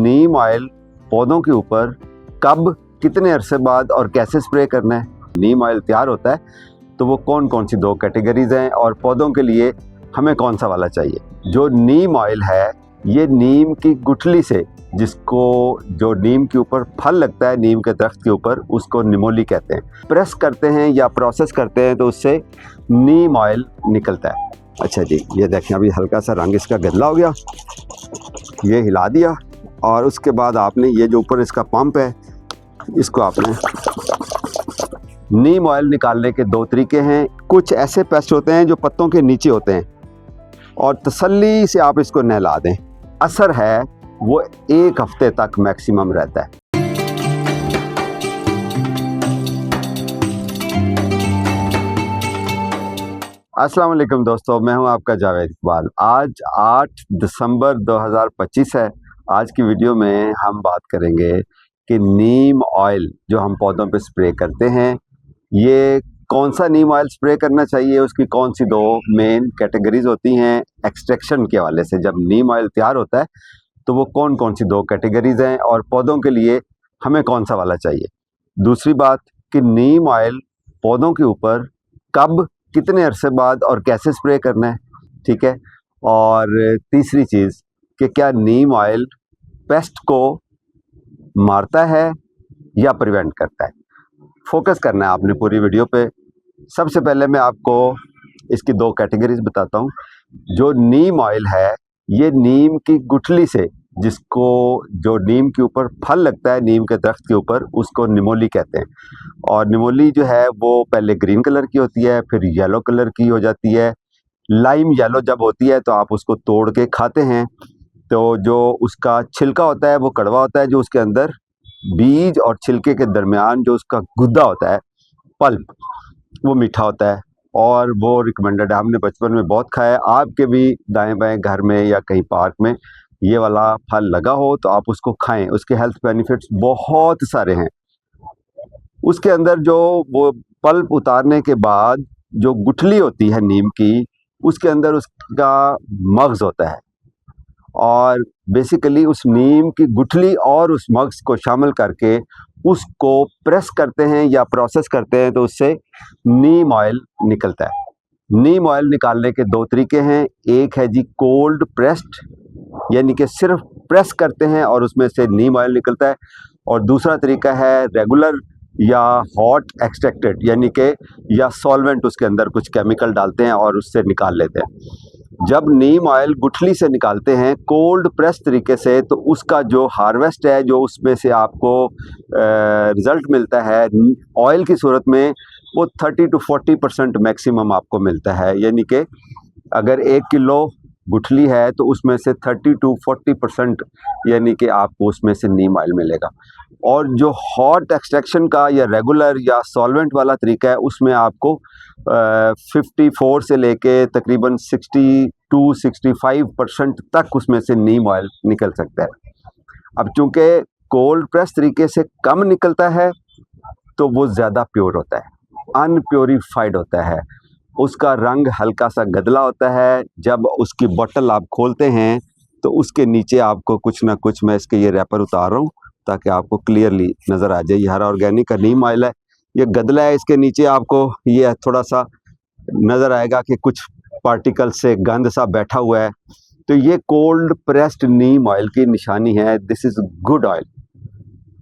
नीम oil पौधों के ऊपर कब, कितने अरसे बाद और कैसे स्प्रे करना है। नीम ऑयल तैयार होता है तो वो कौन कौन सी दो कैटेगरीज हैं और पौधों के लिए हमें कौन सा वाला चाहिए। जो नीम ऑयल है ये नीम की गुठली से, जिसको जो नीम के ऊपर फल लगता है नीम के दरख्त के ऊपर, उसको निमोली कहते हैं। प्रेस करते हैं या प्रोसेस करते हैं तो उससे नीम ऑयल निकलता है। अच्छा जी, ये देखें अभी हल्का सा रंग इसका गदला हो गया, ये हिला दिया और उसके बाद आपने ये जो ऊपर इसका पंप है इसको आपने, नीम ऑयल निकालने के दो तरीके हैं। कुछ ऐसे पेस्ट होते हैं जो पत्तों के नीचे होते हैं और तसल्ली से आप इसको नहला दें, असर है वो 1 हफ्ते तक मैक्सिमम रहता है। अस्सलाम वालेकुम दोस्तों, मैं हूं आपका जावेद इकबाल। आज 8 दिसंबर 2025 है। आज की वीडियो में हम बात करेंगे कि नीम ऑयल जो हम पौधों पे स्प्रे करते हैं, ये कौन सा नीम ऑयल स्प्रे करना चाहिए, उसकी कौन सी दो मेन कैटेगरीज होती हैं एक्सट्रैक्शन के हवाले से। जब नीम ऑयल तैयार होता है तो वो कौन कौन सी दो कैटेगरीज हैं और पौधों के लिए हमें कौन सा वाला चाहिए। दूसरी बात कि नीम ऑयल पौधों के ऊपर कब, कितने अरसे बाद और कैसे स्प्रे करना है, ठीक है। और तीसरी चीज़ कि क्या नीम ऑयल पेस्ट को मारता है या प्रिवेंट करता है। फोकस करना है आपने पूरी वीडियो पे। सबसे पहले मैं आपको इसकी दो कैटेगरीज बताता हूँ। जो नीम ऑयल है ये नीम की गुठली से, जिसको जो नीम के ऊपर फल लगता है नीम के दरख्त के ऊपर, उसको निमोली कहते हैं। और निमोली जो है वो पहले ग्रीन कलर की होती है, फिर येलो कलर की हो जाती है। लाइम येलो जब होती है तो आप उसको तोड़ के खाते हैं तो जो उसका छिलका होता है वो कड़वा होता है, जो उसके अंदर बीज और छिलके के दरमियान जो उसका गुद्दा होता है, पल्प, वो मीठा होता है और वो रिकमेंडेड है। हमने बचपन में बहुत खाया है। आपके भी दाएं बाएं घर में या कहीं पार्क में ये वाला फल लगा हो तो आप उसको खाएं, उसके हेल्थ बेनिफिट्स बहुत सारे हैं। उसके अंदर जो वो पल्प उतारने के बाद जो गुठली होती है नीम की, उसके अंदर उसका मग्ज होता है और बेसिकली उस नीम की गुठली और उस मग्ज को शामिल करके उसको प्रेस करते हैं या प्रोसेस करते हैं तो उससे नीम ऑयल निकलता है। नीम ऑयल निकालने के दो तरीके हैं। एक है जी कोल्ड प्रेस्ड, यानी कि सिर्फ प्रेस करते हैं और उसमें से नीम ऑयल निकलता है, और दूसरा तरीका है रेगुलर या हॉट एक्सट्रैक्टेड, यानी कि या सॉल्वेंट उसके अंदर कुछ केमिकल डालते हैं और उससे निकाल लेते हैं। जब नीम ऑयल गुठली से निकालते हैं कोल्ड प्रेस तरीके से तो उसका जो हार्वेस्ट है, जो उसमें से आपको रिज़ल्ट मिलता है ऑयल की सूरत में, वो 30 to 40% मैक्सिमम आपको मिलता है। यानी कि अगर 1 किलो गुठली है तो उसमें से 30 to 40% यानी कि आपको उसमें से नीम ऑयल मिलेगा। और जो हॉट एक्सट्रैक्शन का या रेगुलर या सॉल्वेंट वाला तरीका है उसमें आपको 54 से लेके तकरीबन 60 to 65% तक उसमें से नीम ऑयल निकल सकता है। अब चूंकि कोल्ड प्रेस तरीके से कम निकलता है तो वो ज़्यादा प्योर होता है, अनप्योरीफाइड होता है, उसका रंग हल्का सा गदला होता है। जब उसकी बोतल आप खोलते हैं तो उसके नीचे आपको कुछ ना कुछ, मैं इसके ये रैपर उतार रहा हूँ ताकि आपको क्लियरली नज़र आ जाए। ये हरा ऑर्गेनिक का नीम ऑयल है, ये गदला है, इसके नीचे आपको ये थोड़ा सा नज़र आएगा कि कुछ पार्टिकल से गंद सा बैठा हुआ है, तो ये कोल्ड प्रेस्ड नीम ऑयल की निशानी है। दिस इज़ गुड ऑयल,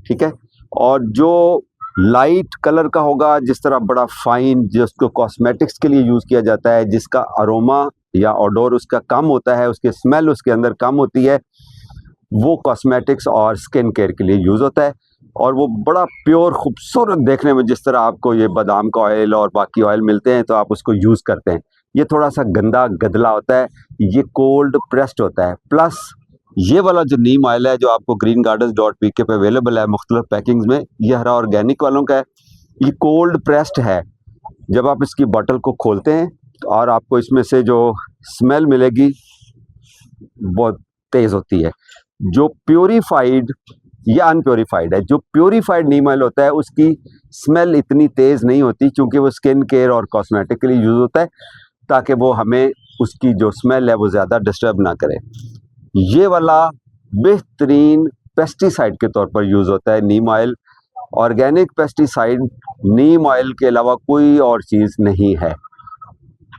ठीक है। और जो लाइट कलर का होगा, जिस तरह बड़ा फाइन, जिसको कॉस्मेटिक्स के लिए यूज़ किया जाता है, जिसका अरोमा या ओडोर उसका कम होता है, उसकी स्मेल उसके अंदर कम होती है, वो कॉस्मेटिक्स और स्किन केयर के लिए यूज़ होता है। और वो बड़ा प्योर खूबसूरत देखने में, जिस तरह आपको ये बादाम का ऑयल और बाकी ऑयल मिलते हैं तो आप उसको यूज़ करते हैं। ये थोड़ा सा गंदा गदला होता है, ये कोल्ड प्रेस्ड होता है। प्लस ये वाला जो नीम ऑयल है जो आपको greengardens.pk पे अवेलेबल है मुख्तलिफ पैकिंग्स में, ये हरा ऑर्गेनिक वालों का है, ये कोल्ड प्रेस्ड है। जब आप इसकी बॉटल को खोलते हैं और आपको इसमें से जो स्मेल मिलेगी बहुत तेज़ होती है। जो प्योरीफाइड या अनप्योरीफाइड है, जो प्योरीफाइड नीम ऑयल होता है उसकी स्मेल इतनी तेज़ नहीं होती, क्योंकि वो स्किन केयर और कॉस्मेटिक के लिए यूज़ होता है, ताकि वो हमें उसकी जो स्मेल है वो ज़्यादा डिस्टर्ब ना करे। ये वाला बेहतरीन पेस्टिसाइड के तौर पर यूज़ होता है नीम ऑयल। ऑर्गेनिक पेस्टिसाइड नीम ऑयल के अलावा कोई और चीज़ नहीं है।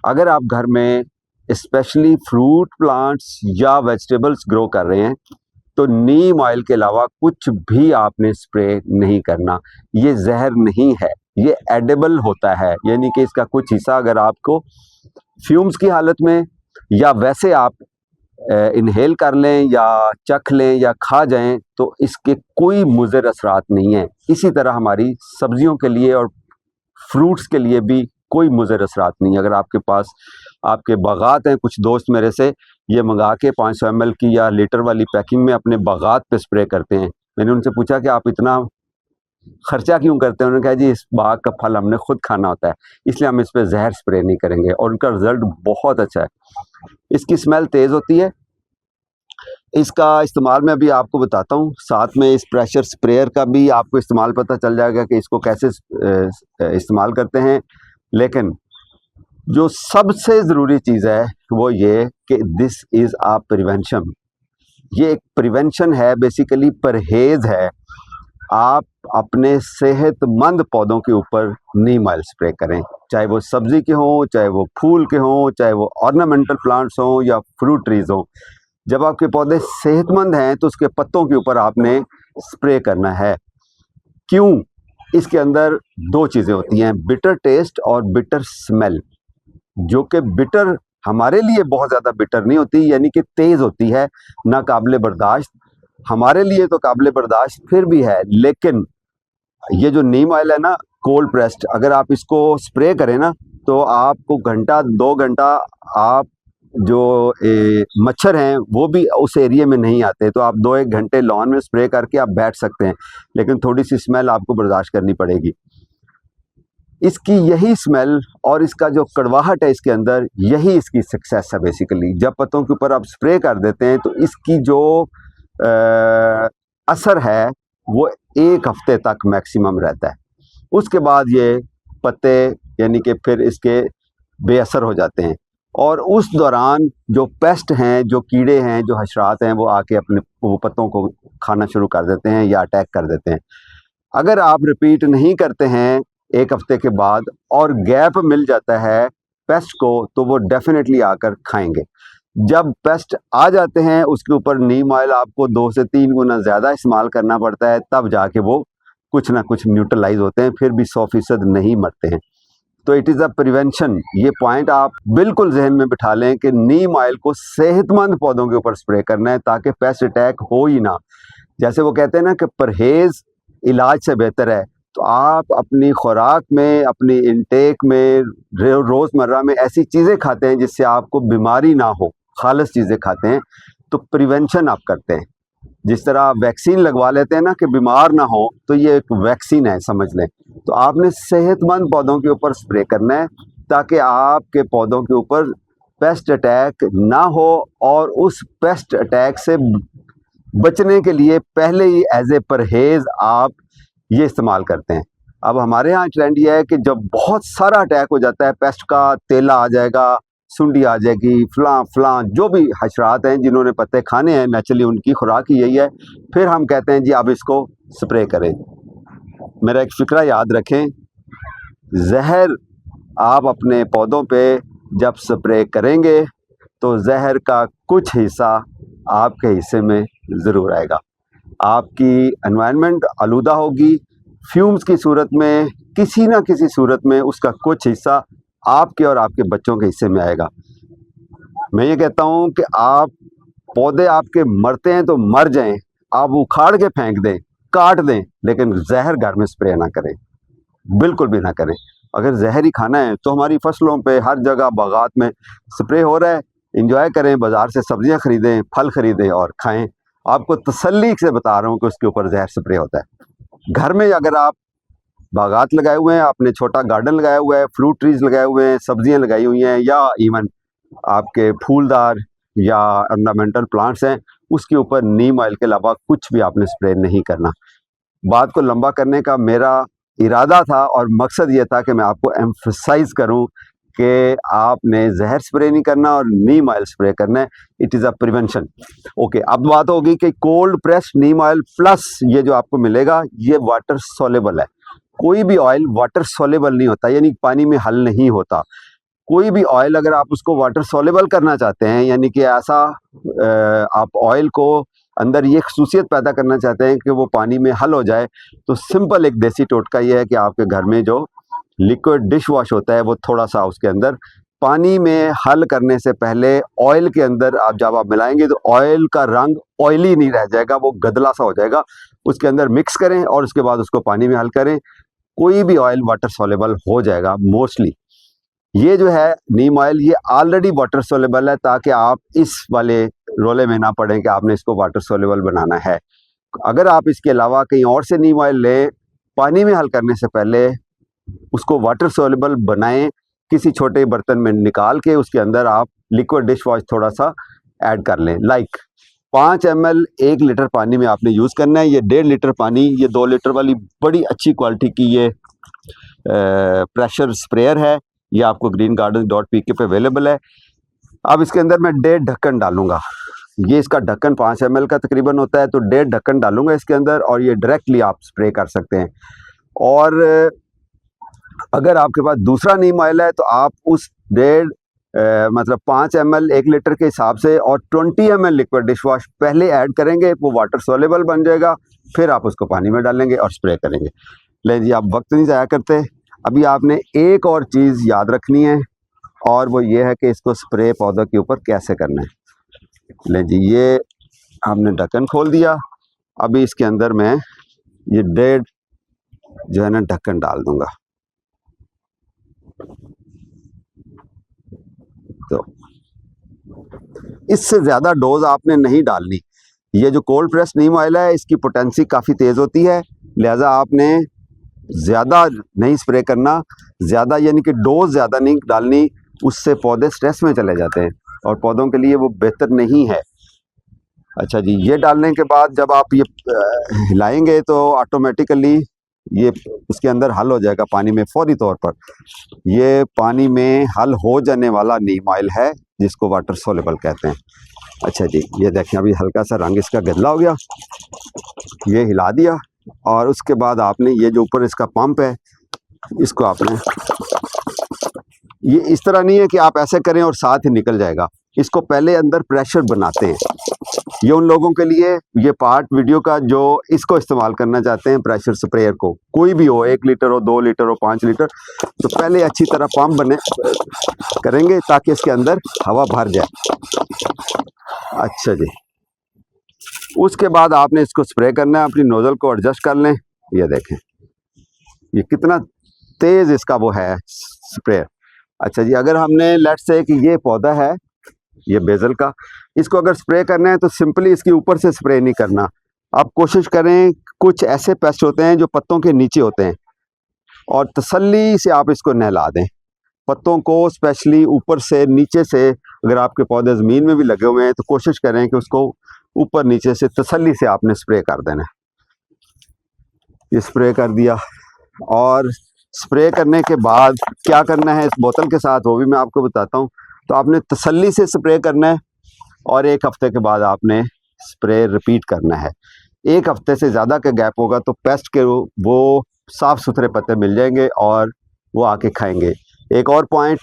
अगर आप घर में स्पेशली फ्रूट प्लांट्स या वेजिटेबल्स ग्रो कर रहे हैं तो नीम ऑयल के अलावा कुछ भी आपने स्प्रे नहीं करना। ये जहर नहीं है, ये एडिबल होता है, यानी कि इसका कुछ हिस्सा अगर आपको फ्यूम्स की हालत में या वैसे आप इनहेल कर लें या चख लें या खा जाएं तो इसके कोई मुज़र असरात नहीं है। इसी तरह हमारी सब्जियों के लिए और फ्रूट्स के लिए भी कोई मुज़र असरात नहीं है। अगर आपके पास आपके बागात हैं, कुछ दोस्त मेरे से ये मंगा के 500 ml की या लीटर वाली पैकिंग में अपने बागात पे स्प्रे करते हैं। मैंने उनसे पूछा कि आप इतना खर्चा क्यों करते हैं? उन्होंने कहा जी इस बाग का फल हमने खुद खाना होता है, इसलिए हम इस पर जहर स्प्रे नहीं करेंगे, और उनका रिजल्ट बहुत अच्छा है। इसकी स्मेल तेज़ होती है। इसका इस्तेमाल मैं अभी आपको बताता हूँ, साथ में इस प्रेशर स्प्रेयर का भी आपको इस्तेमाल पता चल जाएगा कि इसको कैसे इस्तेमाल करते हैं। लेकिन जो सबसे ज़रूरी चीज़ है वो ये कि दिस इज़ आ प्रिवेंशन। ये एक प्रिवेंशन है, बेसिकली परहेज़ है। आप अपने सेहतमंद पौधों के ऊपर नीम ऑयल स्प्रे करें, चाहे वो सब्ज़ी के हों, चाहे वो फूल के हों, चाहे वो ऑर्नामेंटल प्लांट्स हों या फ्रूट ट्रीज़ हों। जब आपके पौधे सेहतमंद हैं तो उसके पत्तों के ऊपर आपने स्प्रे करना है। क्यों? इसके अंदर दो चीज़ें होती हैं, बिटर टेस्ट और बिटर स्मेल। जो कि बिटर हमारे लिए बहुत ज़्यादा बिटर नहीं होती, यानी कि तेज़ होती है, ना काबिल बर्दाश्त। हमारे लिए तो काबिल बर्दाश्त फिर भी है, लेकिन ये जो नीम ऑयल है ना, कोल्ड प्रेस्ड, अगर आप इसको स्प्रे करें ना तो आपको घंटा 2 घंटा आप जो मच्छर हैं वो भी उस एरिया में नहीं आते, तो आप 2-1 घंटे लॉन में स्प्रे करके आप बैठ सकते हैं, लेकिन थोड़ी सी स्मेल आपको बर्दाश्त करनी पड़ेगी। इसकी यही स्मेल और इसका जो कड़वाहट है इसके अंदर, यही इसकी सक्सेस है बेसिकली। जब पत्तों के ऊपर आप स्प्रे कर देते हैं तो इसकी जो असर है वो 1 हफ्ते तक मैक्सिमम रहता है। उसके बाद ये पत्ते यानी कि फिर इसके बेअसर हो जाते हैं, और उस दौरान जो पेस्ट हैं, जो कीड़े हैं, जो हशरात हैं, वो आके अपने वो पत्तों को खाना शुरू कर देते हैं या अटैक कर देते हैं। अगर आप रिपीट नहीं करते हैं 1 हफ्ते के बाद और गैप मिल जाता है पेस्ट को, तो वो डेफिनेटली आकर खाएंगे। जब पेस्ट आ जाते हैं उसके ऊपर नीम ऑयल आपको 2 से 3 गुना ज़्यादा इस्तेमाल करना पड़ता है, तब जाके वो कुछ ना कुछ न्यूट्रलाइज होते हैं, फिर भी 100% नहीं मरते हैं। तो इट इज़ अ प्रिवेंशन। ये पॉइंट आप बिल्कुल जहन में बिठा लें कि नीम ऑयल को सेहतमंद पौधों के ऊपर स्प्रे करना है ताकि पेस्ट अटैक हो ही ना। जैसे वो कहते हैं ना कि परहेज़ इलाज से बेहतर है, तो आप अपनी खुराक में, अपनी इनटेक में, रोज़मर्रा में ऐसी चीज़ें खाते हैं जिससे आपको बीमारी ना हो, खालिस चीज़ें खाते हैं, तो प्रिवेंशन आप करते हैं। जिस तरह आप वैक्सीन लगवा लेते हैं ना कि बीमार ना हो, तो ये एक वैक्सीन है, समझ लें। तो आपने सेहतमंद पौधों के ऊपर स्प्रे करना है ताकि आपके पौधों के ऊपर पेस्ट अटैक ना हो, और उस पेस्ट अटैक से बचने के लिए पहले ही एज ए परहेज़ आप ये इस्तेमाल करते हैं। अब हमारे यहाँ ट्रेंड ये है कि जब बहुत सारा अटैक हो जाता है पेस्ट का, तेला आ जाएगा, सुंडी आ जाएगी, फलां जो भी हशरात हैं जिन्होंने पत्ते खाने हैं, नेचुरली उनकी खुराक ही यही है, फिर हम कहते हैं जी आप इसको स्प्रे करें। मेरा एक फ़िक्रा याद रखें, जहर आप अपने पौधों पे जब स्प्रे करेंगे तो जहर का कुछ हिस्सा आपके हिस्से में ज़रूर आएगा। आपकी एनवायरनमेंट आलूदा होगी, फ्यूम्स की सूरत में, किसी ना किसी सूरत में उसका कुछ हिस्सा आपके और आपके बच्चों के हिस्से में आएगा। मैं ये कहता हूँ कि आप पौधे आपके मरते हैं तो मर जाएं, आप उखाड़ के फेंक दें, काट दें, लेकिन जहर घर में स्प्रे ना करें, बिल्कुल भी ना करें। अगर जहर ही खाना है तो हमारी फसलों पे हर जगह बागात में स्प्रे हो रहा है, इंजॉय करें, बाज़ार से सब्जियां खरीदें, फल खरीदें और खाएं। आपको तसल्ली से बता रहा हूँ कि उसके ऊपर जहर स्प्रे होता है। घर में अगर आप बागात लगाए हुए हैं, आपने छोटा गार्डन लगाया हुआ है, फ्रूट ट्रीज लगाए हुए हैं, सब्जियां लगाई हुई हैं, या इवन आपके फूलदार या ऑर्नामेंटल प्लांट्स हैं, उसके ऊपर नीम ऑयल के अलावा कुछ भी आपने स्प्रे नहीं करना। बात को लंबा करने का मेरा इरादा था और मकसद ये था कि मैं आपको एम्फसाइज करूं कि आपने जहर स्प्रे नहीं करना और नीम ऑयल स्प्रे करना है। It is a prevention. Okay, अब बात होगी कि कोल्ड प्रेस नीम ऑयल प्लस ये जो आपको मिलेगा ये वाटर सोलेबल है। कोई भी ऑयल वाटर सोलेबल नहीं होता, यानी पानी में हल नहीं होता। कोई भी ऑयल अगर आप उसको वाटर सोलेबल करना चाहते हैं, यानी कि ऐसा आप ऑयल को अंदर ये खसूसियत पैदा करना चाहते हैं कि वो पानी में हल हो जाए, तो सिंपल एक देसी टोटका ये है कि आपके घर में जो लिक्विड डिश वॉश होता है वो थोड़ा सा उसके अंदर पानी में हल करने से पहले ऑयल के अंदर आप जब आप मिलाएंगे तो ऑयल का रंग ऑयली नहीं रह जाएगा, वो गदला सा हो जाएगा। उसके अंदर मिक्स करें और उसके बाद उसको पानी में हल करें। कोई भी ऑयल वाटर सोलेबल हो जाएगा मोस्टली। ये जो है नीम ऑयल ये ऑलरेडी वाटर सोलेबल है, ताकि आप इस वाले रोले में ना पड़ें कि आपने इसको वाटर सोलेबल बनाना है। अगर आप इसके अलावा कहीं और से नीम ऑयल ले, पानी में हल करने से पहले उसको वाटर सोलेबल बनाएं, किसी छोटे बर्तन में निकाल के उसके अंदर आप लिक्विड डिश वॉश थोड़ा सा ऐड कर लें। लाइक 5 ml 1 लीटर पानी में आपने यूज़ करना है। ये 1.5 लीटर पानी, ये 2 लीटर वाली बड़ी अच्छी क्वालिटी की ये प्रेशर स्प्रेयर है। ये आपको greengarden.pk पे अवेलेबल है। अब इसके अंदर मैं 1.5 ढक्कन डालूंगा। ये इसका ढक्कन 5 ml का तकरीबन होता है, तो 1.5 ढक्कन डालूंगा इसके अंदर और ये डायरेक्टली आप स्प्रे कर सकते हैं। और अगर आपके पास दूसरा नीम ऑयल है तो आप उस 1.5 मतलब 5 ml 1 लीटर के हिसाब से और 20 ml लिक्विड डिश वॉश पहले ऐड करेंगे, वो वाटर सोलेबल बन जाएगा। फिर आप उसको पानी में डालेंगे और स्प्रे करेंगे। ले जी, आप वक्त नहीं ज़ाया करते। अभी आपने एक और चीज़ याद रखनी है और वो ये है कि इसको स्प्रे पौधों के ऊपर कैसे करना है। ले जी, ये हमने ढक्कन खोल दिया। अभी इसके अंदर मैं ये 1.5 जो है ना ढक्कन डाल दूंगा। तो इससे ज़्यादा डोज आपने नहीं डालनी। ये जो कोल्ड प्रेस नीम ऑयल है इसकी पोटेंसी काफ़ी तेज़ होती है, लिहाजा आपने ज़्यादा नहीं स्प्रे करना। ज़्यादा यानी कि डोज ज़्यादा नहीं डालनी, उससे पौधे स्ट्रेस में चले जाते हैं और पौधों के लिए वो बेहतर नहीं है। अच्छा जी, ये डालने के बाद जब आप ये हिलाएंगे तो ऑटोमेटिकली ये उसके अंदर हल हो जाएगा पानी में फौरी तौर पर। ये पानी में हल हो जाने वाला नीम ऑयल है जिसको वाटर सोलेबल कहते हैं। अच्छा जी, ये देखें अभी हल्का सा रंग इसका गदला हो गया। ये हिला दिया और उसके बाद आपने ये जो ऊपर इसका पंप है इसको आपने, ये इस तरह नहीं है कि आप ऐसे करें और साथ ही निकल जाएगा। इसको पहले अंदर प्रेशर बनाते हैं। ये उन लोगों के लिए ये पार्ट वीडियो का जो इसको इस्तेमाल करना चाहते हैं, प्रेशर स्प्रेयर को, कोई भी हो, 1 लीटर हो, 2 लीटर हो, 5 लीटर, तो पहले अच्छी तरह पंप बने करेंगे ताकि इसके अंदर हवा भर जाए। अच्छा जी, उसके बाद आपने इसको स्प्रे करना है। अपनी नोजल को एडजस्ट कर लें। ये देखें ये कितना तेज इसका वो है स्प्रे। अच्छा जी, अगर हमने लेट्स से कि ये पौधा है ये बेजल का, इसको अगर स्प्रे करना है तो सिंपली इसके ऊपर से स्प्रे नहीं करना। आप कोशिश करें, कुछ ऐसे पेस्ट होते हैं जो पत्तों के नीचे होते हैं और तसल्ली से आप इसको नहला दें पत्तों को, स्पेशली ऊपर से नीचे से। अगर आपके पौधे ज़मीन में भी लगे हुए हैं तो कोशिश करें कि उसको ऊपर नीचे से तसल्ली से आपने स्प्रे कर देना। ये स्प्रे कर दिया और स्प्रे करने के बाद क्या करना है इस बोतल के साथ वो भी मैं आपको बताता हूँ। तो आपने तसल्ली से स्प्रे करना है और 1 हफ्ते के बाद आपने स्प्रे रिपीट करना है। 1 हफ्ते से ज़्यादा का गैप होगा तो पेस्ट के वो साफ़ सुथरे पत्ते मिल जाएंगे और वो आके खाएंगे। एक और पॉइंट,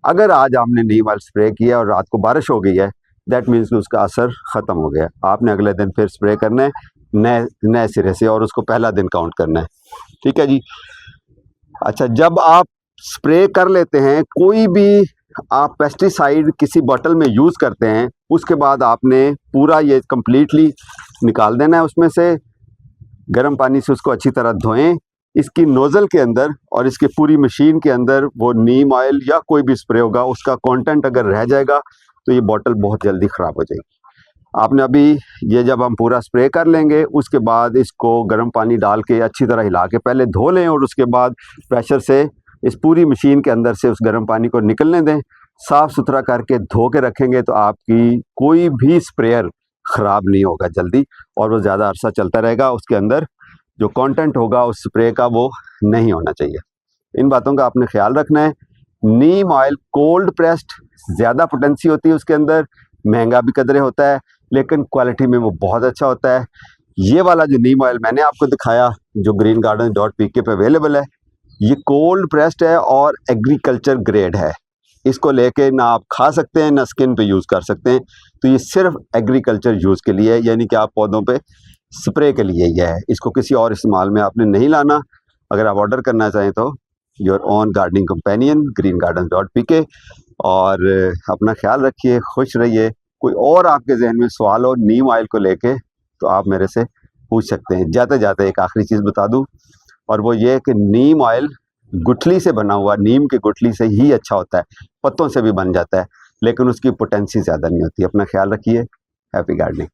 अगर आज आपने नीम ऑयल स्प्रे किया और रात को बारिश हो गई है, दैट मीन्स कि उसका असर ख़त्म हो गया। आपने अगले दिन फिर स्प्रे करना है नए सिरे से और उसको पहला दिन काउंट करना है। ठीक है जी। अच्छा, जब आप स्प्रे कर लेते हैं, कोई भी आप पेस्टिसाइड किसी बोतल में यूज़ करते हैं, उसके बाद आपने पूरा ये कम्प्लीटली निकाल देना है उसमें से। गर्म पानी से उसको अच्छी तरह धोएं। इसकी नोज़ल के अंदर और इसकी पूरी मशीन के अंदर वो नीम ऑयल या कोई भी स्प्रे होगा उसका कंटेंट अगर रह जाएगा तो ये बोतल बहुत जल्दी ख़राब हो जाएगी। आपने अभी ये जब हम पूरा स्प्रे कर लेंगे उसके बाद इसको गर्म पानी डाल के अच्छी तरह हिला के पहले धो लें और उसके बाद प्रेशर से इस पूरी मशीन के अंदर से उस गर्म पानी को निकलने दें। साफ़ सुथरा करके धो के रखेंगे तो आपकी कोई भी स्प्रेयर ख़राब नहीं होगा जल्दी और वो ज़्यादा अरसा चलता रहेगा। उसके अंदर जो कंटेंट होगा उस स्प्रे का वो नहीं होना चाहिए। इन बातों का आपने ख्याल रखना है। नीम ऑयल कोल्ड प्रेस्ड ज़्यादा पोटेंसी होती है उसके अंदर, महंगा भी कदरे होता है, लेकिन क्वालिटी में वो बहुत अच्छा होता है। ये वाला जो नीम ऑयल मैंने आपको दिखाया जो greengarden.pk पे अवेलेबल है, ये कोल्ड प्रेस्ड है और एग्रीकल्चर ग्रेड है। इसको लेके ना आप खा सकते हैं ना स्किन पे यूज़ कर सकते हैं, तो ये सिर्फ एग्रीकल्चर यूज़ के लिए है, यानी कि आप पौधों पे स्प्रे के लिए ही है। इसको किसी और इस्तेमाल में आपने नहीं लाना। अगर आप ऑर्डर करना चाहें तो your own gardening companion greengarden.pk। और अपना ख्याल रखिए, खुश रहिए। कोई और आपके जहन में सवाल हो नीम ऑयल को लेके तो आप मेरे से पूछ सकते हैं। जाते जाते एक आखिरी चीज़ बता दूं, और वो ये कि नीम ऑयल गुठली से बना हुआ, नीम की गुठली से ही अच्छा होता है, पत्तों से भी बन जाता है, लेकिन उसकी पोटेंसी ज़्यादा नहीं होती। अपना ख्याल रखिए। Happy gardening.